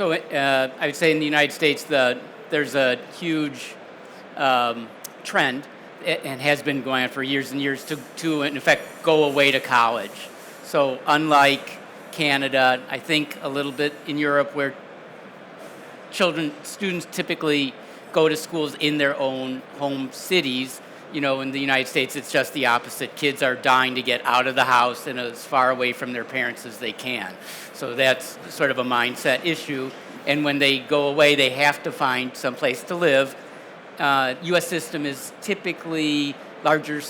So I would say in the United States, there's a huge trend, and has been going on for years and years, to in effect go away to college. So unlike Canada, I think a little bit in Europe, where students typically go to schools in their own home cities, in the United States, it's just the opposite. Kids are dying to get out of the house and as far away from their parents as they can. So that's sort of a mindset issue. And when they go away, they have to find some place to live. U.S. system is typically larger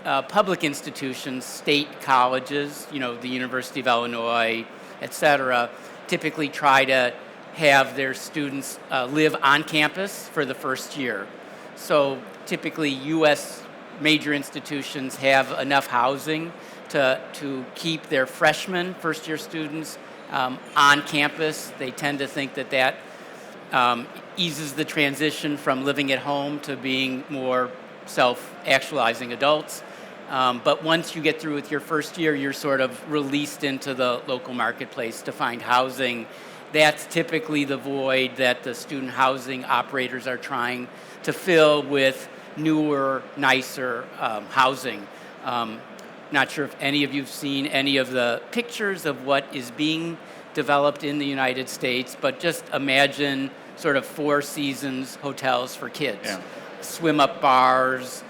public institutions, state colleges, the University of Illinois, et cetera, typically try to have their students live on campus for the first year. So typically U.S. major institutions have enough housing to keep their freshmen, first-year students on campus. They tend to think that eases the transition from living at home to being more self-actualizing adults. But once you get through with your first year, you're sort of released into the local marketplace to find housing. That's typically the void that the student housing operators are trying to fill with newer, nicer housing. Not sure if any of you have seen any of the pictures of what is being developed in the United States, but just imagine sort of Four Seasons hotels for kids. Yeah. Swim-up bars,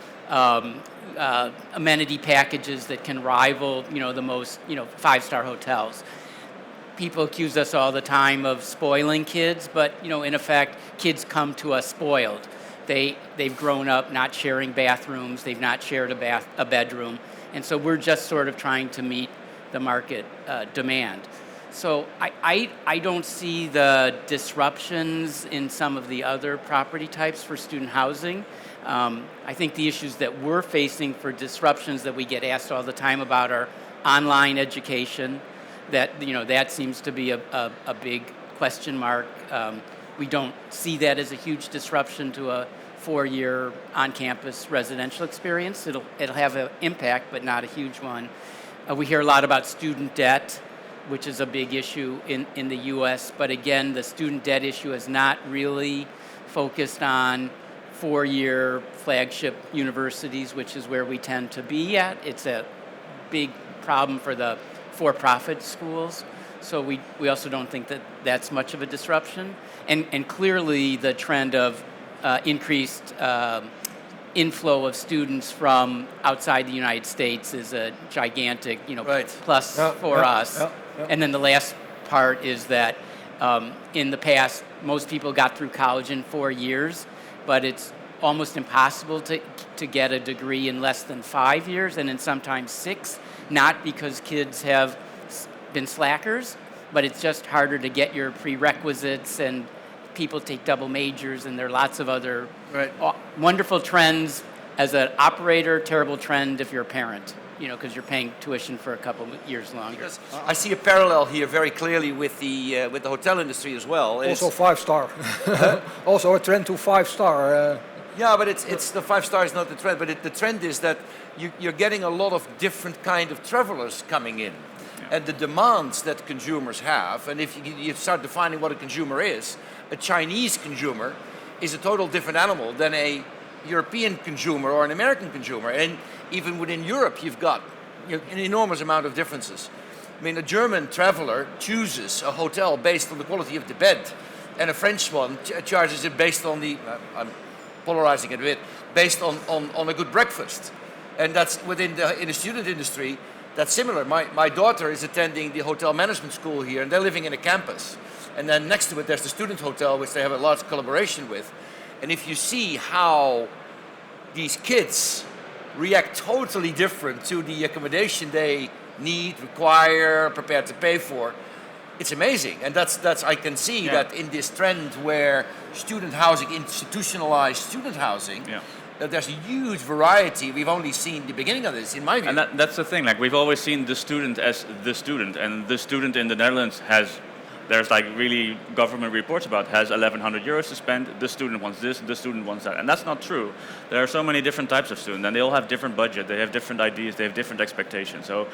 amenity packages that can rival, the most, 5-star hotels. People accuse us all the time of spoiling kids, but, in effect, kids come to us spoiled. They've grown up not sharing bathrooms, they've not shared a bedroom, and so we're just sort of trying to meet the market demand. So I don't see the disruptions in some of the other property types for student housing. I think the issues that we're facing for disruptions that we get asked all the time about are online education. That seems to be a big question mark. We don't see that as a huge disruption to a 4-year on-campus residential experience. It'll have an impact, but not a huge one. We hear a lot about student debt, which is a big issue in the U.S. But again, the student debt issue is not really focused on 4-year flagship universities, which is where we tend to be at. It's a big problem for the for-profit schools. So we also don't think that that's much of a disruption. And clearly the trend of increased inflow of students from outside the United States is a gigantic, plus for us. And then the last part is that in the past, most people got through college in 4 years, but it's almost impossible to get a degree in less than 5 years, and in sometimes 6, not because kids have been slackers, but it's just harder to get your prerequisites, and people take double majors, and there are lots of other wonderful trends as an operator, terrible trend if you're a parent, because you're paying tuition for a couple of years longer. Because I see a parallel here very clearly with the hotel industry as well. Also 5-star. Also a trend to 5-star. Yeah, but it's the 5-star is not the trend, but the trend is that you're getting a lot of different kind of travelers coming in. And the demands that consumers have, and if you start defining what a consumer is, a Chinese consumer is a total different animal than a European consumer or an American consumer. And even within Europe, you've got an enormous amount of differences. I mean, a German traveler chooses a hotel based on the quality of the bed, and a French one charges it based on I'm polarizing it a bit, based on a good breakfast. And that's in the student industry, that's similar. My daughter is attending the hotel management school here, and they're living in a campus. And then next to it, there's the student hotel, which they have a large collaboration with. And if you see how these kids react totally different to the accommodation they need, require, prepared to pay for, it's amazing. And that's I can see that in this trend where student housing, institutionalized student housing, that there's a huge variety. We've only seen the beginning of this, in my view. And that's the thing. Like, we've always seen the student as the student, and the student in the Netherlands there's like really government reports about has 1,100 euros to spend. The student wants this, the student wants that, and that's not true. There are so many different types of students, and they all have different budget. They have different ideas. They have different expectations. So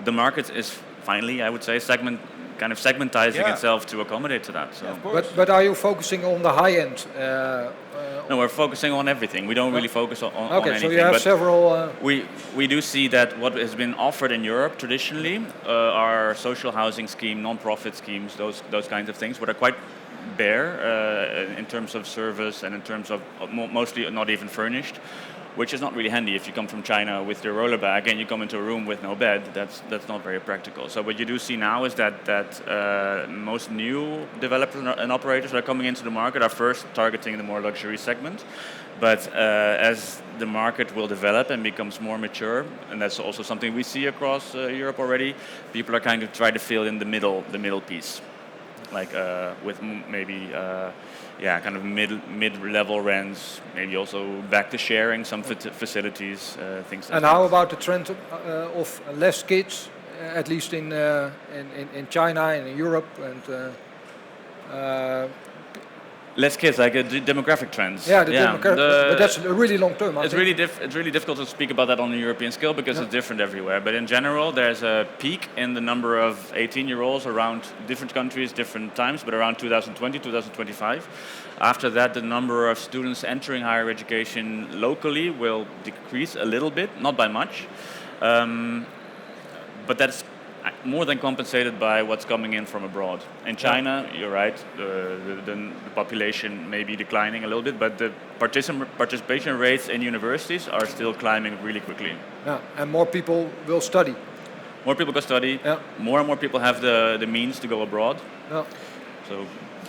the market is finally, I would say, kind of segmentizing Yeah. itself to accommodate to that. So. Of course. But are you focusing on the high end? No, we're focusing on everything. We don't really focus on Okay, anything. so you have but several. we do see that what has been offered in Europe traditionally are social housing scheme, non-profit schemes, those kinds of things, what are quite bare in terms of service and in terms of mostly not even furnished, which is not really handy if you come from China with your roller bag and you come into a room with no bed. That's not very practical. So what you do see now is that most new developers and operators that are coming into the market are first targeting the more luxury segment. But as the market will develop and becomes more mature, and that's also something we see across Europe already, people are kind of trying to fill in the middle piece, like with maybe. Kind of mid-level rents, maybe also back to sharing some facilities, things like And that. how about the trend of less kids, at least in China and in Europe and? Less kids, like demographic trends. Yeah, but that's really long term. It's really difficult to speak about that on a European scale because it's different everywhere. But in general, there's a peak in the number of 18-year-olds around different countries, different times, but around 2020, 2025. After that, the number of students entering higher education locally will decrease a little bit, not by much. But that's more than compensated by what's coming in from abroad. In China, you're right, the population may be declining a little bit, but the participation rates in universities are still climbing really quickly. Yeah, and more people will study. More people go study, Yeah. more and more people have the means to go abroad. Yeah. So